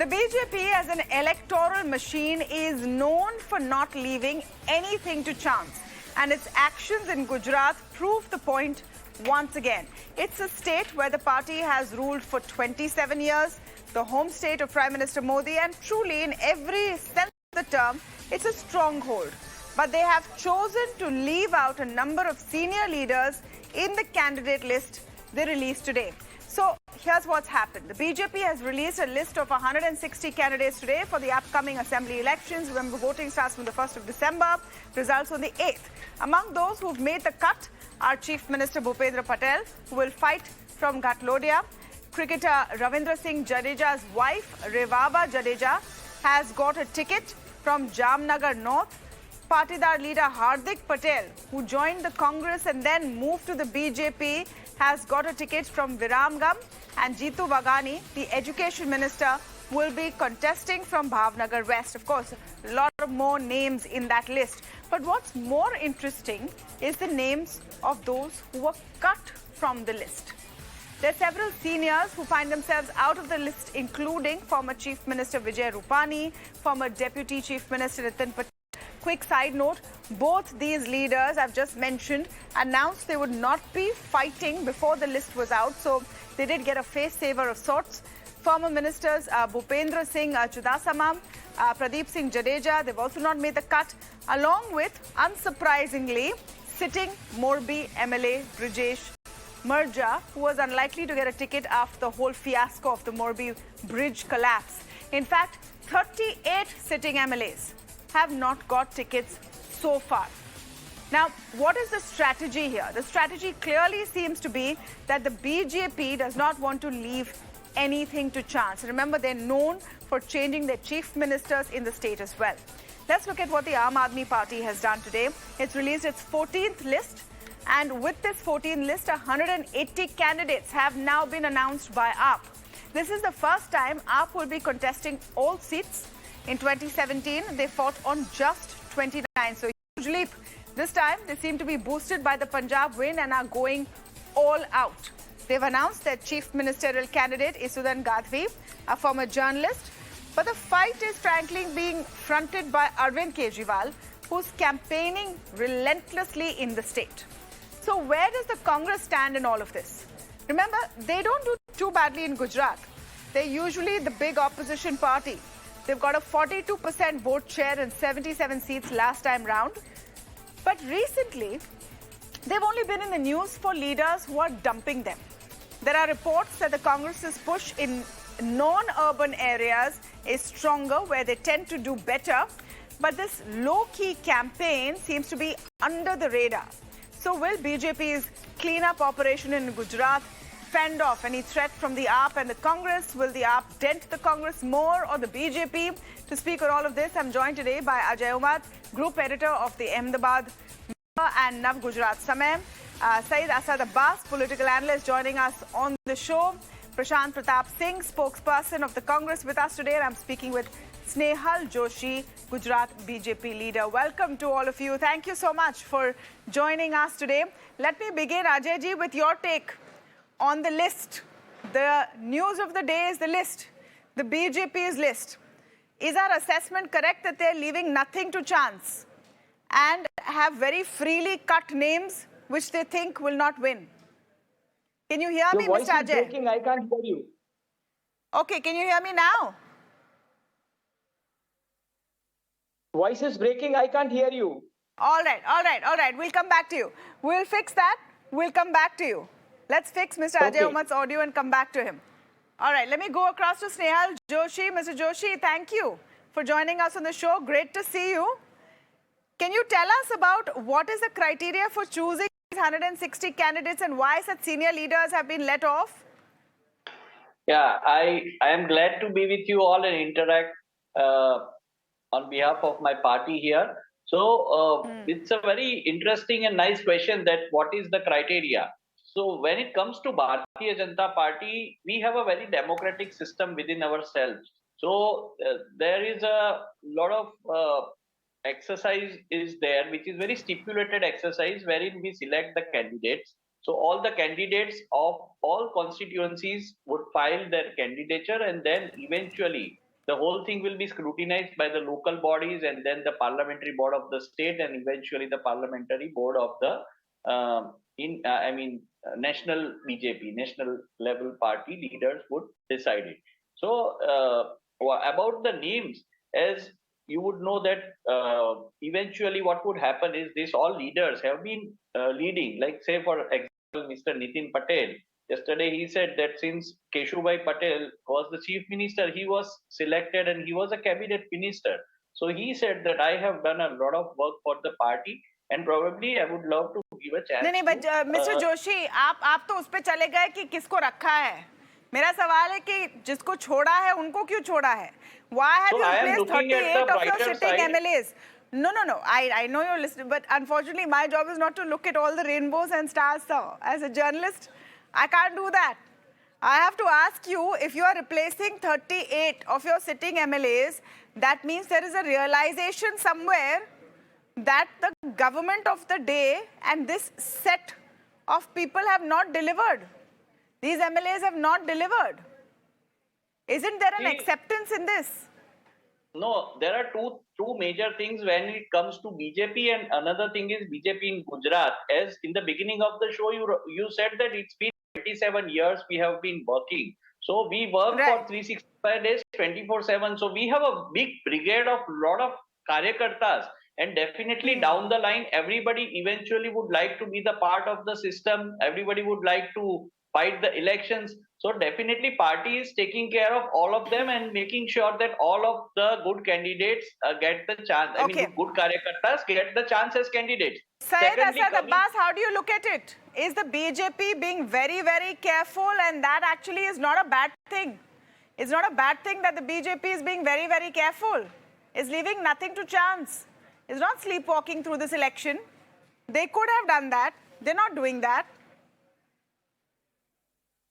The BJP as an electoral machine is known for not leaving anything to chance. And its actions in Gujarat prove the point once again. It's a state where the party has ruled for 27 years, the home state of Prime Minister Modi, and truly in every sense of the term, it's a stronghold. But they have chosen to leave out a number of senior leaders in the candidate list they released today. So here's what's happened. The BJP has released a list of 160 candidates today for the upcoming assembly elections. Remember, voting starts from the 1st of December, results on the 8th. Among those who've made the cut are Chief Minister Bhupendra Patel, who will fight from Ghatlodia. Cricketer Ravindra Singh Jadeja's wife, Revaba Jadeja, has got a ticket from Jamnagar North. Patidar leader Hardik Patel, who joined the Congress and then moved to the BJP, has got a ticket from Viramgam, and Jeetu Vagani, the education minister, will be contesting from Bhavnagar West. Of course, a lot of more names in that list. But what's more interesting is the names of those who were cut from the list. There are several seniors who find themselves out of the list, including former Chief Minister Vijay Rupani, former Deputy Chief Minister Nitin Patel. Quick side note, both these leaders I've just mentioned announced they would not be fighting before the list was out, so they did get a face saver of sorts. Former ministers Bhupendra Singh Chudasama, Pradeep Singh Jadeja, they've also not made the cut, along with, unsurprisingly, sitting Morbi MLA Brijesh Murja, who was unlikely to get a ticket after the whole fiasco of the Morbi bridge collapse. In fact, 38 sitting MLAs have not got tickets so far. Now, what is the strategy here? The strategy clearly seems to be that the BJP does not want to leave anything to chance. Remember, they're known for changing their chief ministers in the state as well. Let's look at what the Aam Aadmi Party has done today. It's released its 14th list. And with this 14th list, 180 candidates have now been announced by AAP. This is the first time AAP will be contesting all seats. In 2017, they fought on just 29. So huge leap. This time, they seem to be boosted by the Punjab win and are going all out. They've announced their chief ministerial candidate, Isudan Gadhvi, a former journalist. But the fight is frankly being fronted by Arvind Kejriwal, who's campaigning relentlessly in the state. So where does the Congress stand in all of this? Remember, they don't do too badly in Gujarat. They're usually the big opposition party. They've got a 42% vote share in 77 seats last time round. But recently, they've only been in the news for leaders who are dumping them. There are reports that the Congress's push in non-urban areas is stronger, where they tend to do better. But this low-key campaign seems to be under the radar. So will BJP's clean-up operation in Gujarat fend off any threat from the AAP and the Congress? Will the AAP dent the Congress more or the BJP? To speak on all of this, I'm joined today by Ajay Umat, Group Editor of the Ahmedabad and Nav Gujarat Samay. Saeed Asad Abbas, Political Analyst, joining us on the show. Prashant Pratap Singh, Spokesperson of the Congress, with us today. And I'm speaking with Snehal Joshi, Gujarat BJP leader. Welcome to all of you. Thank you so much for joining us today. Let me begin, Ajay ji, with your take on the list. The news of the day is the list, the BJP's list. Is our assessment correct that they're leaving nothing to chance and have very freely cut names which they think will not win? Can you hear me, Mr. Ajay? Your voice is breaking. I can't hear you. Okay, can you hear me now? Voice is breaking. I can't hear you. All right. We'll come back to you. We'll fix that. We'll come back to you. Let's fix Mr. Ajay Umat's audio and come back to him. All right, let me go across to Snehal Joshi. Mr. Joshi, thank you for joining us on the show. Great to see you. Can you tell us about what is the criteria for choosing 160 candidates and why such senior leaders have been let off? Yeah, I am glad to be with you all and interact on behalf of my party here. So it's a very interesting and nice question that what is the criteria? So when it comes to Bharatiya Janata Party, we have a very democratic system within ourselves. So there is a lot of exercise is there, which is very stipulated exercise wherein we select the candidates. So all the candidates of all constituencies would file their candidature, and then eventually the whole thing will be scrutinized by the local bodies and then the parliamentary board of the state and eventually the parliamentary board of the national BJP, national level party leaders would decide it. So about the names, as you would know that eventually what would happen is these all leaders have been leading, like say for example Mr. Nitin Patel. Yesterday he said that since Keshubhai Patel was the chief minister, he was selected and he was a cabinet minister. So he said that I have done a lot of work for the party and probably I would love to give a chance. नहीं but Mr. Joshi, आप तो उस पे चले गए कि किसको रखा है. मेरा सवाल है कि जिसको छोड़ा है उनको क्यों छोड़ा है? Why have you replaced 38 of your sitting MLAs? No. I know you're listening, but unfortunately my job is not to look at all the rainbows and stars, sir. As a journalist, I can't do that. I have to ask you, if you are replacing 38 of your sitting MLAs, that means there is a realization somewhere that the government of the day and this set of people have not delivered. These MLAs have not delivered. Isn't there an acceptance in this? No, there are two major things when it comes to BJP, and another thing is BJP in Gujarat. As in the beginning of the show, you said that it's been 27 years we have been working. So we work for 365 days, 24/7. So we have a big brigade of lot of karyakartas. And definitely down the line, everybody eventually would like to be the part of the system. Everybody would like to fight the elections. So definitely party is taking care of all of them and making sure that all of the good candidates get the chance. I mean, good karyakartas get the chance as candidates. Syed Asad Abbas, how do you look at it? Is the BJP being very, very careful, and that actually is not a bad thing? It's not a bad thing that the BJP is being very, very careful. It's leaving nothing to chance. It's not sleepwalking through this election. They could have done that. They're not doing that.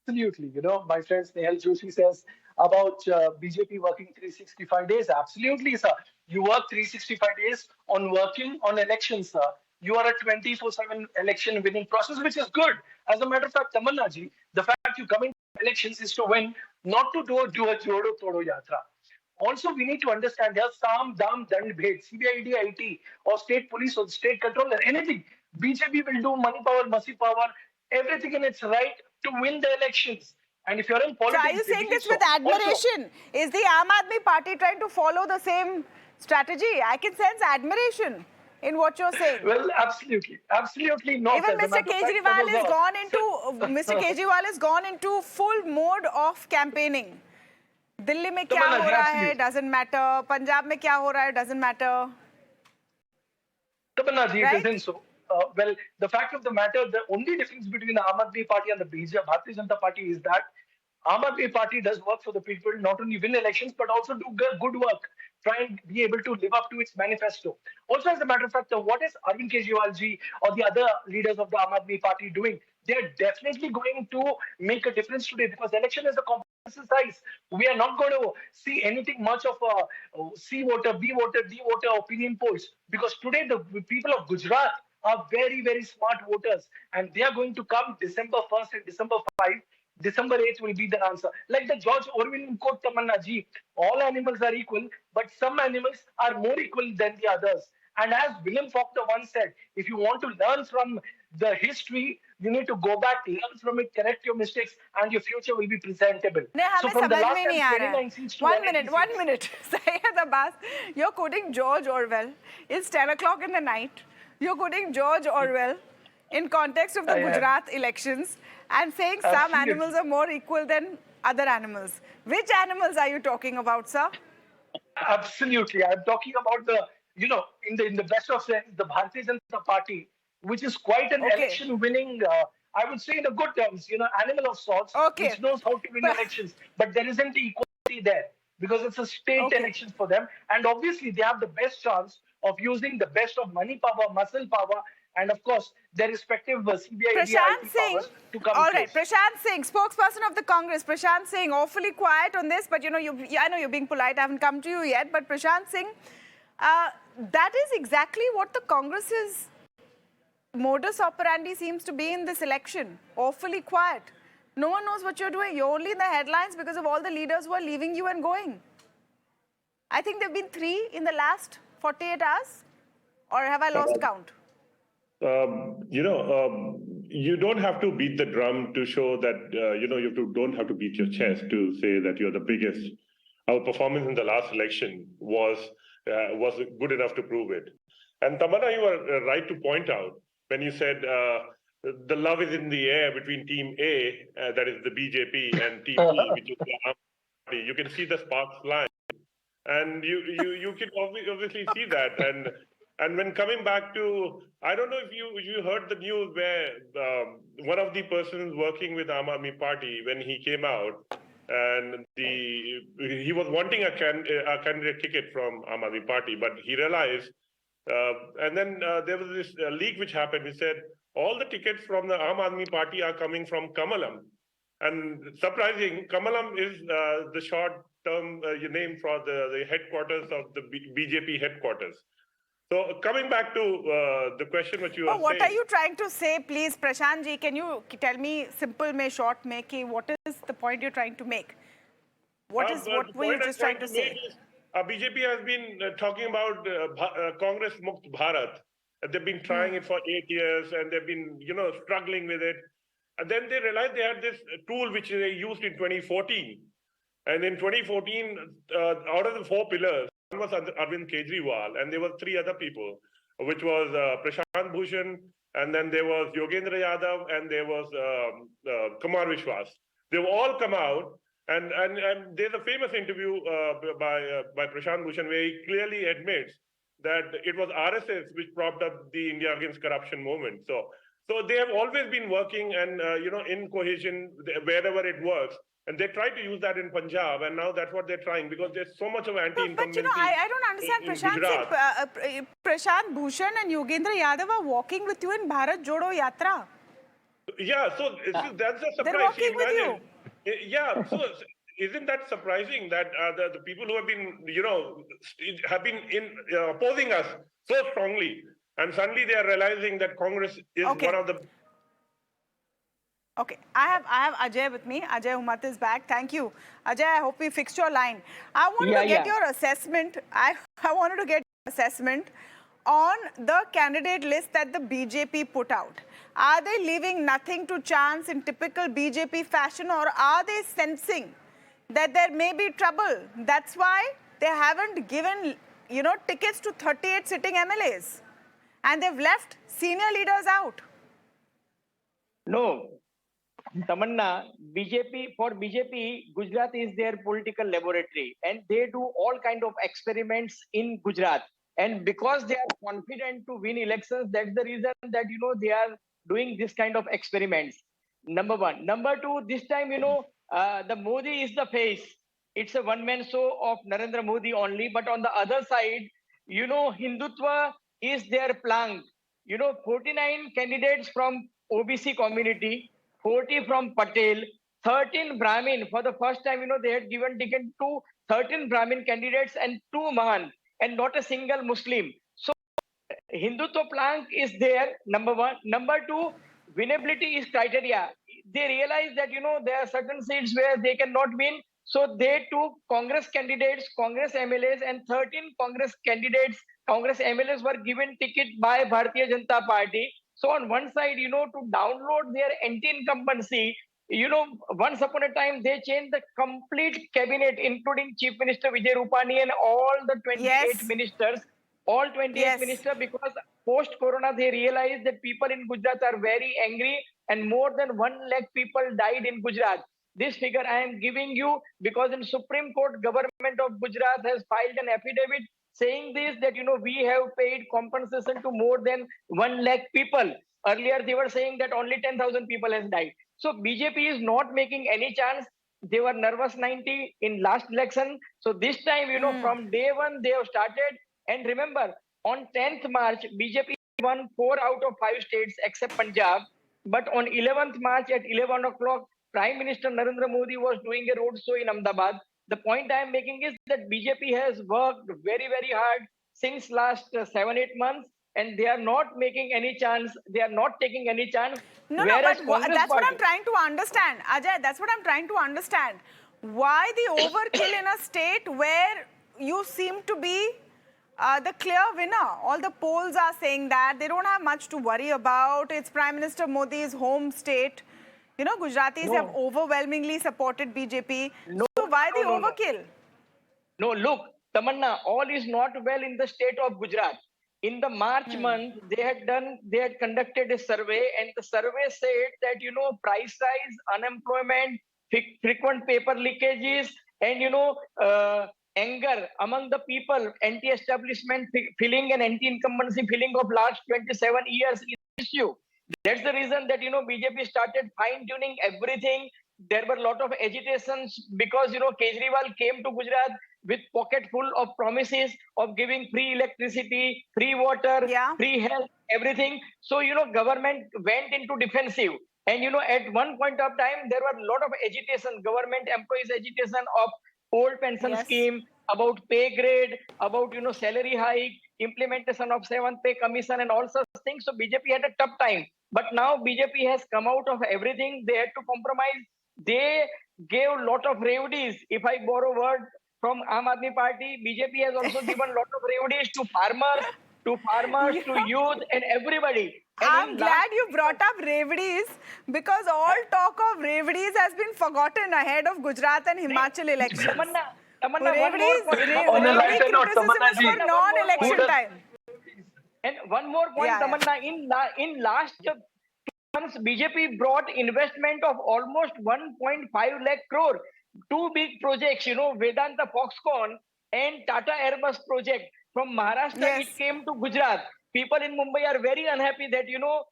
Absolutely. You know, my friend Snehal Joshi says about BJP working 365 days. Absolutely, sir. You work 365 days on working on elections, sir. You are a 24/7 election winning process, which is good. As a matter of fact, Tamanna ji, the fact you come in elections is to win, not to do a jodo todo yatra. Also, we need to understand there's Sam, Dam, Dand, Bhed, CBID, IT, or state police or state controller, anything. BJP will do money power, mercy power, everything in its right to win the elections. And if you're in politics... So are you saying this with admiration? Is the Aam Aadmi Party trying to follow the same strategy? I can sense admiration in what you're saying. Well, absolutely. Absolutely not. Even Mr. Kejriwal has gone into full mode of campaigning. Delhi में क्या हो रहा है doesn't matter, Punjab में क्या हो रहा है doesn't matter. Tamanna ji, it isn't so. Well, the fact of the matter, the only difference between the Aam Aadmi Party and the BJP, Bharatiya Janata Party, is that Aam Aadmi Party does work for the people, not only win elections, but also do good work, try and be able to live up to its manifesto. Also, as a matter of fact, what is Arvind Kejriwal ji or the other leaders of the Aam Aadmi Party doing? They're definitely going to make a difference today, because election is a complex exercise. We are not going to see anything much of a C voter, B voter, D voter opinion polls, because today the people of Gujarat are very, very smart voters, and they are going to come December 1st and December 5th. December 8th will be the answer. Like the George Orwell quote, Tamanna ji, all animals are equal, but some animals are more equal than the others. And as William Faulkner once said, if you want to learn from the history, you need to go back, learn from it, correct your mistakes, and your future will be presentable. So from the last 29 to 1 minute. Syed Abbas, you're quoting George Orwell. It's 10 o'clock in the night. You're quoting George Orwell in context of the Gujarat elections and saying some animals are more equal than other animals. Which animals are you talking about, sir? Absolutely. I'm talking about the, you know, in the best of sense, the Bharatiya Janata Party, which is quite an election winning, I would say in the good terms, you know, animal of sorts, which knows how to win elections. But there isn't equality there, because it's a state election for them. And obviously, they have the best chance of using the best of money power, muscle power, and of course, their respective CBI powers to come. All right, Prashant Singh, spokesperson of the Congress. Prashant Singh, awfully quiet on this, but you know, I know you're being polite. I haven't come to you yet, but Prashant Singh, that is exactly what the Congress's modus operandi seems to be in this election. Awfully quiet. No one knows what you're doing. You're only in the headlines because of all the leaders who are leaving you and going. I think there have been 3 in the last 48 hours. Or have I lost count? You don't have to beat the drum to show that, don't have to beat your chest to say that you're the biggest. Our performance in the last election was good enough to prove it. And Tamanna, you were right to point out when you said the love is in the air between Team A, that is the BJP, and Team B, which is the Aam Party. You can see the sparks flying. And you can obviously see that. And when coming back to, I don't know if you heard the news where one of the persons working with Aam Aadmi Party, when he came out, and he was wanting a candidate ticket from Aam Aadmi Party, but he realized, and then there was this leak which happened. He said, all the tickets from the Aam Aadmi Party are coming from Kamalam. And surprising, Kamalam is the short-term name for the headquarters of the BJP headquarters. So coming back to the question which you were saying. What are you trying to say, please, Prashant ji? Can you tell me, simple mein short mein, ki what is the point you're trying to make? What were you just trying to say? BJP has been talking about Congress Mukt Bharat. They've been trying it for 8 years, and they've been, struggling with it. And then they realized they had this tool which they used in 2014. And in 2014, out of the 4 pillars, one was Arvind Kejriwal, and there were 3 other people, which was Prashant Bhushan, and then there was Yogendra Yadav, and there was Kumar Vishwas. They've all come out, and there's a famous interview by Prashant Bhushan where he clearly admits that it was RSS which propped up the India Against Corruption movement. So they have always been working and, in cohesion wherever it works. And they try to use that in Punjab, and now that's what they're trying, because there's so much of anti-incumbency. But, I don't understand, Prashant. Prashant Bhushan and Yogendra Yadav are walking with you in Bharat Jodo Yatra. Yeah, so that's a surprise. They're walking with you. Yeah, so isn't that surprising that the people who have been, opposing us so strongly, and suddenly they are realizing that Congress is one of the... Okay, I have Ajay with me. Ajay Umat is back. Thank you. Ajay, I hope we fixed your line. I wanted to get your assessment. I wanted to get your assessment on the candidate list that the BJP put out. Are they leaving nothing to chance in typical BJP fashion, or are they sensing that there may be trouble? That's why they haven't given, tickets to 38 sitting MLAs. And they've left senior leaders out. No. Tamanna, for BJP, Gujarat is their political laboratory, and they do all kind of experiments in Gujarat. And because they are confident to win elections, that's the reason that, they are doing this kind of experiments. Number one. Number two, this time, the Modi is the face. It's a one-man show of Narendra Modi only. But on the other side, Hindutva is their plank. 49 candidates from OBC community, 40 from Patel, 13 Brahmin. For the first time, they had given ticket to 13 Brahmin candidates and 2 Mahan, and not a single Muslim. So Hindutva plank is there, number one. Number two, winnability is criteria. They realize that, there are certain seats where they cannot win. So they took Congress candidates, Congress MLAs, and 13 Congress candidates, Congress MLAs were given ticket by Bharatiya Janata Party. So on one side, to download their anti-incumbency, once upon a time, they changed the complete cabinet, including Chief Minister Vijay Rupani and all the 28 ministers, ministers, because post-corona, they realized that people in Gujarat are very angry, and more than 1 lakh people died in Gujarat. This figure I am giving you because in Supreme Court, government of Gujarat has filed an affidavit saying this, that, we have paid compensation to more than 1 lakh people. Earlier, they were saying that only 10,000 people has died. So BJP is not making any chance. They were nervous 90 in last election. So this time, from day one, they have started. And remember, on 10th March, BJP won 4 out of 5 states except Punjab. But on 11th March at 11 o'clock, Prime Minister Narendra Modi was doing a road show in Ahmedabad. The point I am making is that BJP has worked very, very hard since last 7-8 months, and they are not making any chance. They are not taking any chance. No, but that's what I'm trying to understand. Ajay, that's what I'm trying to understand. Why the overkill in a state where, you seem to be the clear winner. All the polls are saying that. They don't have much to worry about. It's Prime Minister Modi's home state. You know, Gujaratis have overwhelmingly supported BJP. So why the overkill? No, look, Tamanna, all is not well in the state of Gujarat. In the March month, they had conducted a survey, and the survey said that, you know, price rise, unemployment, frequent paper leakages, and, you know, anger among the people, anti-establishment feeling and anti-incumbency feeling of last 27 years is an issue. That's the reason that, you know, BJP started fine-tuning everything. There were a lot of agitations because, you know, Kejriwal came to Gujarat with pocket full of promises of giving free electricity, free water, free health, everything. So, you know, government went into defensive. And, you know, at one point of time, there were a lot of agitation, government employees agitation of old pension scheme, about pay grade, about, you know, salary hike, implementation of 7th pay commission and all such things. So BJP had a tough time. But now BJP has come out of everything. They had to compromise. They gave a lot of revenues. If I borrow word from Aam Aadmi Party, BJP has also given a lot of revenues to farmers, to youth and everybody. And I'm glad you brought up revenues, because all talk of revenues has been forgotten ahead of Gujarat and Himachal elections. Tamanna, Revenues for non-election time. And one more point, Tamanna, in last months, BJP brought investment of almost 1.5 lakh crore. Two big projects, you know, Vedanta Foxconn and Tata Airbus project. From Maharashtra, it came to Gujarat. People in Mumbai are very unhappy that, you know,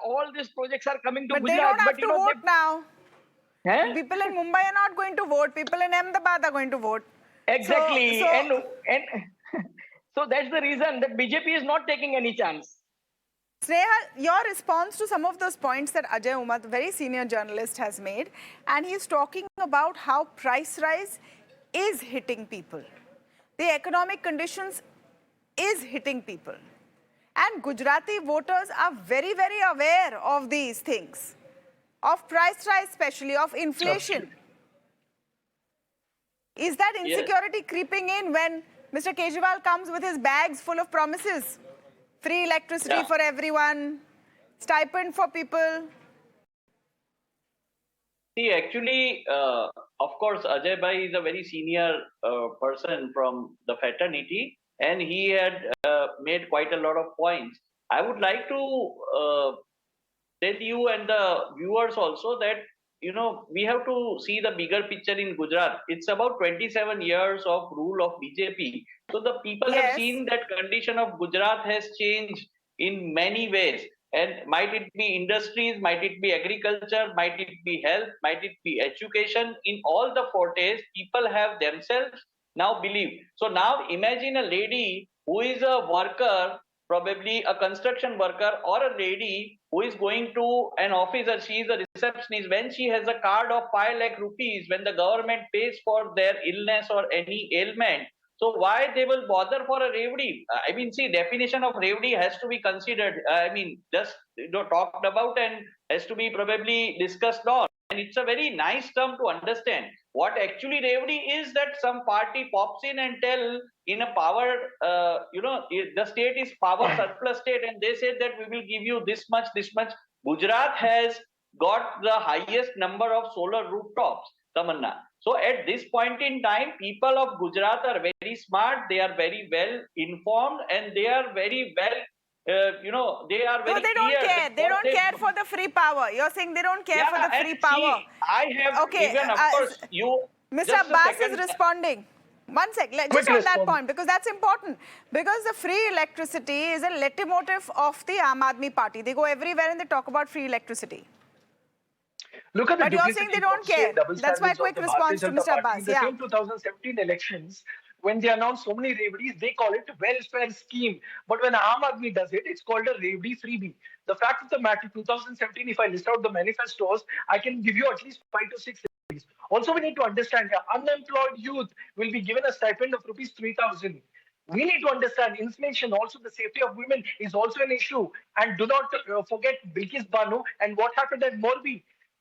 all these projects are coming to Gujarat. They don't have to vote now. People in Mumbai are not going to vote. People in Ahmedabad are going to vote. Exactly. And so that's the reason that BJP is not taking any chance. Snehal, your response to some of those points that Ajay Umat, a very senior journalist, has made, and he's talking about how price rise is hitting people. The economic conditions is hitting people. And Gujarati voters are very, very aware of these things, of price rise especially, of inflation. Is that insecurity creeping in when Mr. Kejriwal comes with his bags full of promises? Free electricity for everyone, stipend for people. See, actually, of course, Ajay Bhai is a very senior person from the fraternity, and he had made quite a lot of points. I would like to tell you and the viewers also that, you know, we have to see the bigger picture in Gujarat. It's about 27 years of rule of BJP. So the people have seen that condition of Gujarat has changed in many ways. And might it be industries, might it be agriculture, might it be health, might it be education. In all the fortes, people have themselves now believed. So now imagine a lady who is a worker, probably a construction worker, or a lady who is going to an office, or she is a receptionist, when she has a card of 5 lakh rupees, when the government pays for their illness or any ailment. So why they will bother for a revdi? I mean, see, definition of revdi has to be considered. I mean, just, you know, talked about and has to be probably discussed on. And it's a very nice term to understand. What actually revdi is that some party pops in and tell in a power, you know, the state is power surplus state, and they said that we will give you this much, this much. Gujarat has got the highest number of solar rooftops, Tamanna. So at this point in time, people of Gujarat are very smart, they are very well informed, and they are very well, you know, they are very clear. No, they don't care. They don't care for the free power. You're saying they don't care for the free power. See, I have even, of course, you... Mr. Abbas is responding. One sec, just on that point, because that's important. Because the free electricity is a leitmotif of the Aam Aadmi Party. They go everywhere and they talk about free electricity. Look at the but you're saying they don't care. That's my quick response to Mr. Abbas. In the same 2017 elections, when they announced so many revdis, they call it welfare scheme. But when Aam Aadmi does it, it's called a revdi freebie. The fact of the matter, 2017, if I list out the manifestos, I can give you at least 5 to 6 revdis. Also, we need to understand that unemployed youth will be given a stipend of rupees 3,000. We need to understand inflation, also the safety of women is also an issue. And do not forget Bilkis Banu and what happened at Morbi.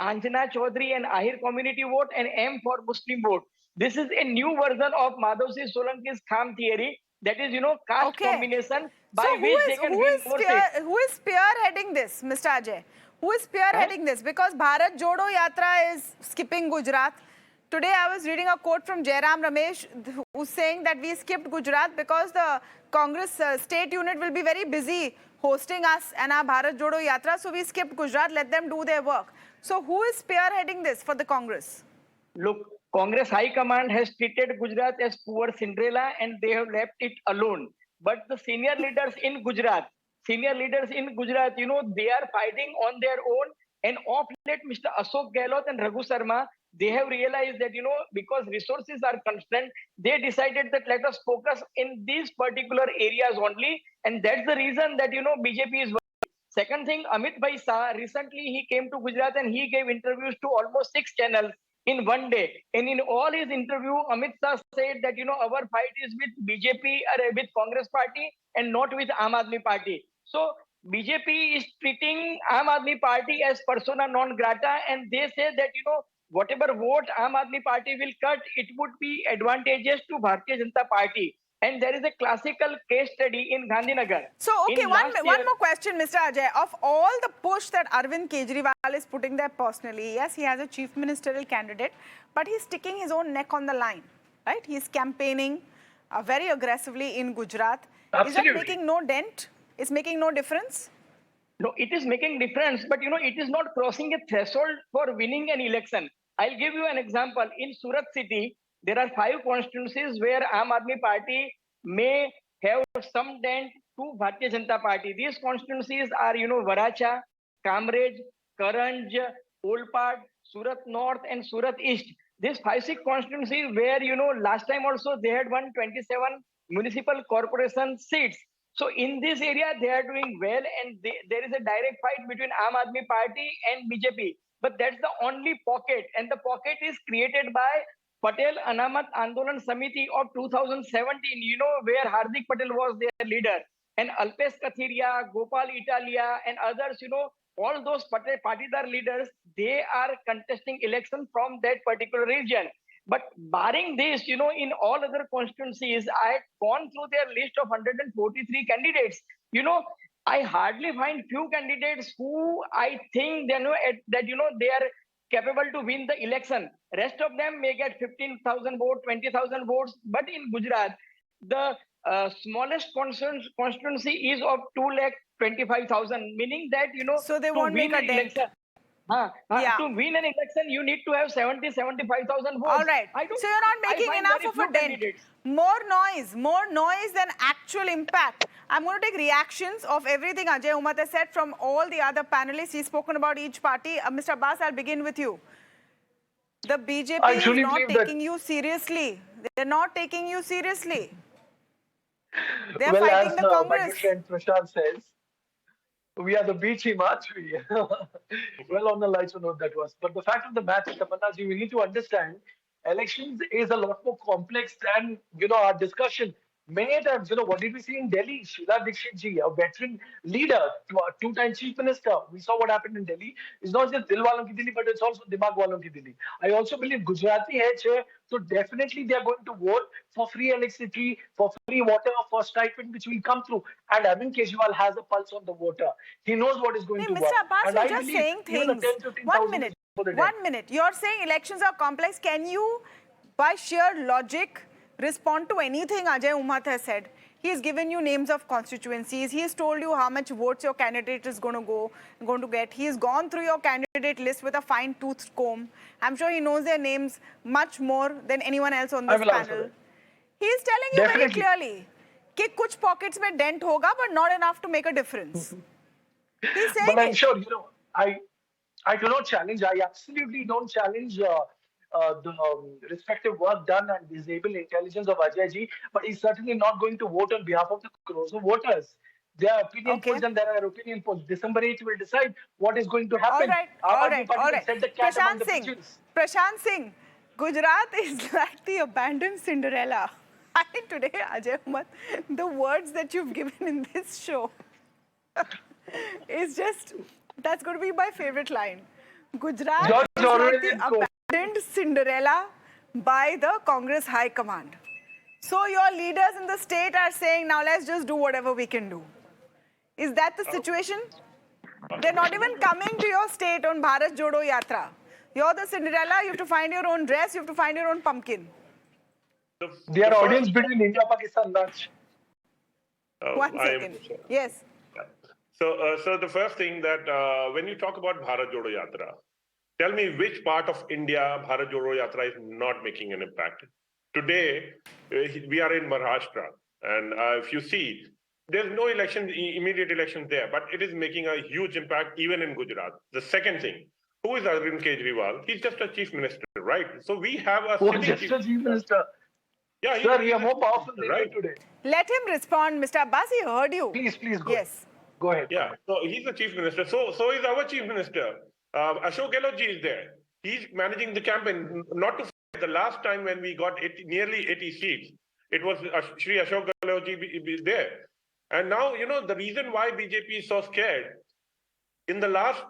Anjana Chaudhary and Ahir community vote, and M for Muslim vote. This is a new version of Madhavji Solanki's Kham theory. That is, caste Okay. combination So by which they can win more seats. who is spearheading this, Mr. Ajay? Who is spearheading this? Because Bharat Jodo Yatra is skipping Gujarat. Today I was reading a quote from Jairam Ramesh who's saying that we skipped Gujarat because the Congress state unit will be very busy hosting us and our Bharat Jodo Yatra. So we skipped Gujarat, let them do their work. So who is spearheading this for the Congress? Look, Congress High Command has treated Gujarat as poor Cinderella and they have left it alone. But the senior leaders in Gujarat, they are fighting on their own. And of late, Mr. Ashok Gehlot and Raghu Sharma, they have realized that, because resources are constrained, they decided that let us focus in these particular areas only. And that's the reason that, BJP is. Second thing, Amit Bhai Shah, recently he came to Gujarat and he gave interviews to almost 6 channels in one day. And in all his interview, Amit Shah said that, our fight is with BJP or with Congress party and not with Aam Aadmi party. So BJP is treating Aam Aadmi party as persona non grata, and they say that, whatever vote Aam Aadmi party will cut, it would be advantageous to Bharatiya Janata Party. And there is a classical case study in Gandhinagar. So, okay, one more question, Mr. Ajay. Of all the push that Arvind Kejriwal is putting there personally, yes, he has a chief ministerial candidate, but he's sticking his own neck on the line, right? He's campaigning very aggressively in Gujarat. Absolutely. Is that making no dent? Is making no difference? No, it is making difference, but it is not crossing a threshold for winning an election. I'll give you an example. In Surat city, there are 5 constituencies where Aam Aadmi Party may have some dent to Bharatiya Janata Party. These constituencies are, Varacha, Kamrej, Karanj, Olpad, Surat North, and Surat East. These 5-6 constituencies where, last time also they had won 27 municipal corporation seats. So in this area, they are doing well, and there is a direct fight between Aam Aadmi Party and BJP. But that's the only pocket, and the pocket is created by Patel Anamat Andolan Samiti of 2017, where Hardik Patel was their leader. And Alpesh Kathiria, Gopal Italia, and others, all those Patidar leaders, they are contesting election from that particular region. But barring this, in all other constituencies, I had gone through their list of 143 candidates. I hardly find few candidates who I think they are capable to win the election. Rest of them may get 15,000 votes, 20,000 votes. But in Gujarat, the smallest constituency is of 2,25,000, meaning that, so they won't make a dent. Election, to win an election, you need to have 75,000 votes. All right. So you're not making enough of a dent. More noise than actual impact. I'm going to take reactions of everything Ajay Umat has said from all the other panelists. He's spoken about each party. Mr. Abbas, I'll begin with you. The BJP is not taking you seriously. They're not taking you seriously. They're fighting the Congress. My friend Prashant says, we are the B team, aren't we? Well, on the lights note that was. But the fact of the matter, Tamanna ji, we need to understand, elections is a lot more complex than, our discussion. Many times, what did we see in Delhi? Sheila Dikshit ji, a veteran leader, 2-time chief minister. We saw what happened in Delhi. It's not just Dil Walon ki Delhi, but it's also Dimag Walon ki Delhi. I also believe Gujarati hai, so definitely they are going to vote for free electricity, for free water, for stipend, which will come through. And Arvind Kejriwal has a pulse on the voter. He knows what is going to work. Mr. Abbas, you're just saying things. 1 minute. 1 minute. You're saying elections are complex. Can you, by sheer logic, respond to anything Ajay Umat has said? He has given you names of constituencies. He has told you how much votes your candidate is going to get. He has gone through your candidate list with a fine-toothed comb. I'm sure he knows their names much more than anyone else on this panel. He is telling you very clearly that kuch pockets mein dent hoga, but not enough to make a difference. He's saying but I'm sure, I do not challenge. I absolutely don't challenge the respective work done and disable intelligence of Ajay ji, but he's certainly not going to vote on behalf of the crores of voters. There are opinion polls and there are opinion polls. December 8th will decide what is going to happen. All right. Prashant Singh, Gujarat is like the abandoned Cinderella. I think today, Ajay Umat, the words that you've given in this show is just, that's going to be my favorite line. Gujarat George is like the Orwellian quote. abandoned Cinderella by the Congress High Command. So your leaders in the state are saying, now let's just do whatever we can do. Is that the situation? They're not even coming to your state on Bharat Jodo Yatra. You're the Cinderella, you have to find your own dress, you have to find your own pumpkin. They are audience between India-Pakistan match. 1 second. Yes. So the first thing that when you talk about Bharat Jodo Yatra, tell me which part of India Bharat Jodo Yatra is not making an impact. Today, we are in Maharashtra, and if you see, there's no election, immediate elections there, but it is making a huge impact even in Gujarat. The second thing, who is Arvind Kejriwal? He's just a chief minister, right? So we have a Just a chief minister. Yeah, Sir, we are more powerful than right you today. Let him respond, Mr. Abbas. He heard you. Please go. Yes. Go ahead. Yeah, so he's the chief minister. So is our chief minister. Ashok Gehlot ji is there. He's managing the campaign. Not to forget, the last time when we got nearly 80 seats, it was Shri Ashok Gehlot ji there. And now, you know, the reason why BJP is so scared, in the last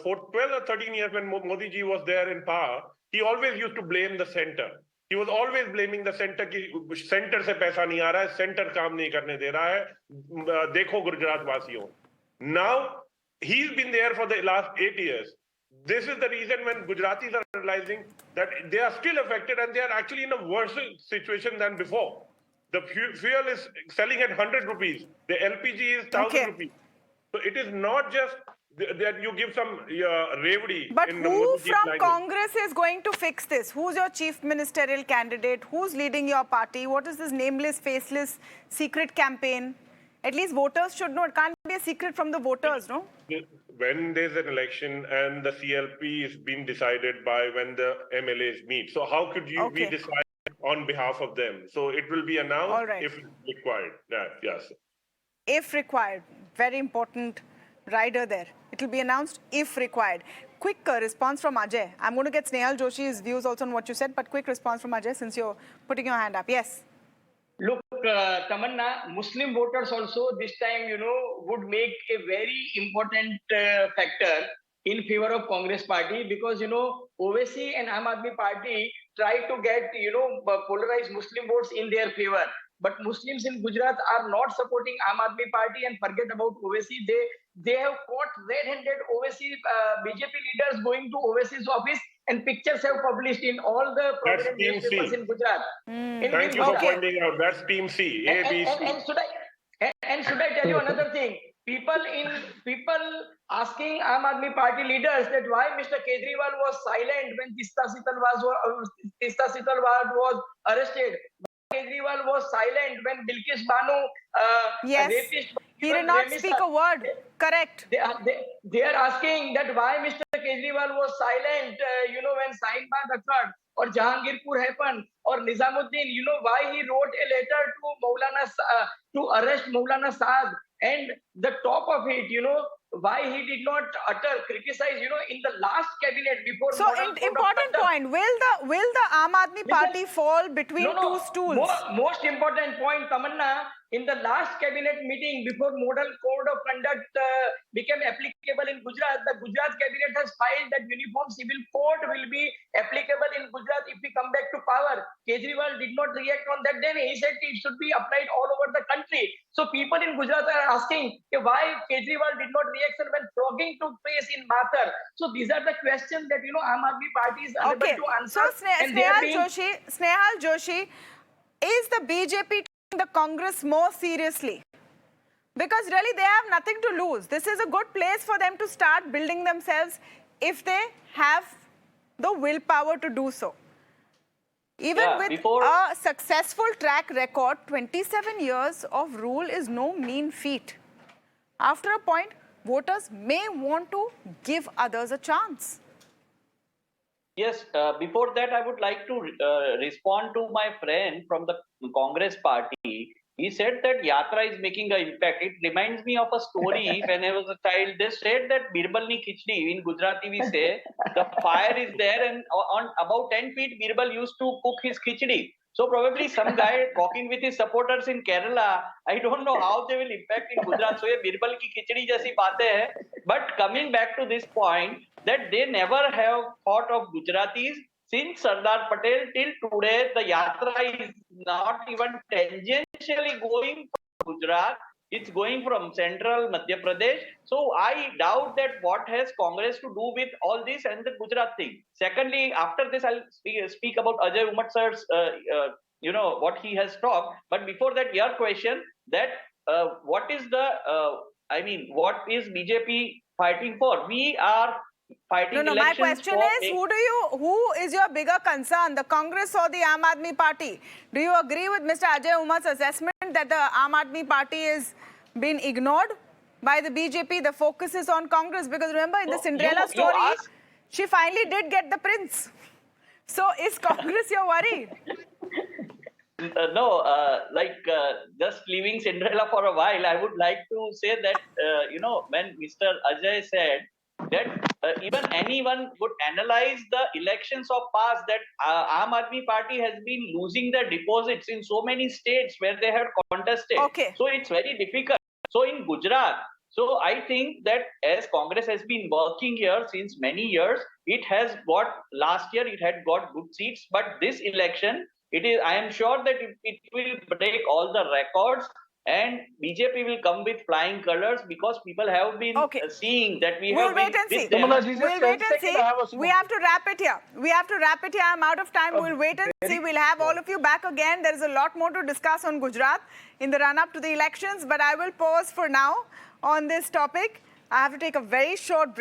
for 12 or 13 years when Modi ji was there in power, he always used to blame the center. He was always blaming the center कि center से पैसा नहीं आ रहा है, center काम नहीं करने दे रहा है, देखो गुजरात वासियों. Now, he's been there for the last 8 years. This is the reason when Gujaratis are realizing that they are still affected and they are actually in a worse situation than before. The fuel is selling at 100 rupees. The LPG is 1,000 rupees. So it is not just that you give some revdi. But who from Congress is going to fix this? Who's your chief ministerial candidate? Who's leading your party? What is this nameless, faceless, secret campaign? At least voters should know. It can't be a secret from the voters, no? When there's an election and the CLP is being decided by when the MLAs meet. So how could you be decided on behalf of them? So it will be announced if required. Yes. If required. Very important rider there. It will be announced if required. Quick response from Ajay. I'm going to get Snehal Joshi's views also on what you said, but quick response from Ajay since you're putting your hand up. Yes. Look, Tamanna, Muslim voters also this time, you know, would make a very important factor in favor of Congress party because, you know, OWC and Aam Aadmi party try to get, you know, polarized Muslim votes in their favor. But Muslims in Gujarat are not supporting Aam Aadmi party and forget about OWC. They have caught red-handed OWC BJP leaders going to OWC's office and pictures have published in all the prominent newspapers in Gujarat. Thank you for pointing out. That's Team C. And should I tell you another thing? People asking Aam Aadmi party leaders that why Mr. Kejriwal was silent when Tista Sitalwad was arrested. Kejriwal was silent when Bilkis Banu rapist. He did not speak a word. Correct. They are asking that why Mr. Kejriwal was silent, you know, when Sahinbag occurred or Jahangirpur happened or Nizamuddin, you know, why he wrote a letter to Maulana to arrest Maulana Saad and the top of it, you know, why he did not criticize, you know, in the last cabinet before. So important point. Will the Aam Aadmi party fall between two stools? Most important point, Tamanna. In the last cabinet meeting before model code of conduct became applicable in Gujarat, the Gujarat cabinet has filed that uniform civil code will be applicable in Gujarat if we come back to power. Kejriwal did not react on that then. He said it should be applied all over the country. So people in Gujarat are asking why Kejriwal did not react when flogging took place in Mathar. So these are the questions that, you know, Aam Aadmi party is unable to answer. So Snehal Joshi, is the BJP the Congress more seriously? Because really they have nothing to lose. This is a good place for them to start building themselves if they have the willpower to do so. Even with a successful track record, 27 years of rule is no mean feat. After a point, voters may want to give others a chance. Yes, before that, I would like to respond to my friend from the Congress party. He said that Yatra is making an impact. It reminds me of a story when I was a child. They said that Birbal ni khichdi, in Gujarati we say, the fire is there and on about 10 feet, Birbal used to cook his khichdi. So probably some guy talking with his supporters in Kerala, I don't know how they will impact in Gujarat. So ये बिरबल की खिचड़ी जैसी बातें हैं. But coming back to this point, that they never have thought of Gujaratis since Sardar Patel till today. The yatra is not even tangentially going from Gujarat. It's going from central Madhya Pradesh. So I doubt that what has Congress to do with all this and the Gujarat thing. Secondly, after this, I'll speak about Ajay Umat sir's, what he has talked. But before that, your question that what is what is BJP fighting for? We are fighting No, my elections question for is, who is your bigger concern, the Congress or the Aam Aadmi Party? Do you agree with Mr. Ajay Umat's assessment that the Aam Aadmi Party is being ignored by the BJP? The focus is on Congress because remember in the Cinderella story, she finally did get the prince. So is Congress your worry? Just leaving Cinderella for a while, I would like to say that, when Mr. Ajay said that even anyone would analyze the elections of past, that Aam Aadmi Party has been losing their deposits in so many states where they have contested. Okay. So it's very difficult. So in Gujarat, so I think that as Congress has been working here since many years, it has got, last year it had got good seats, but this election, I am sure that it will break all the records and BJP will come with flying colors because people have been seeing that we'll wait and see. We'll wait and see. We have to wrap it here. I'm out of time. We'll wait and see. We'll have all of you back again. There is a lot more to discuss on Gujarat in the run-up to the elections, but I will pause for now on this topic. I have to take a very short break.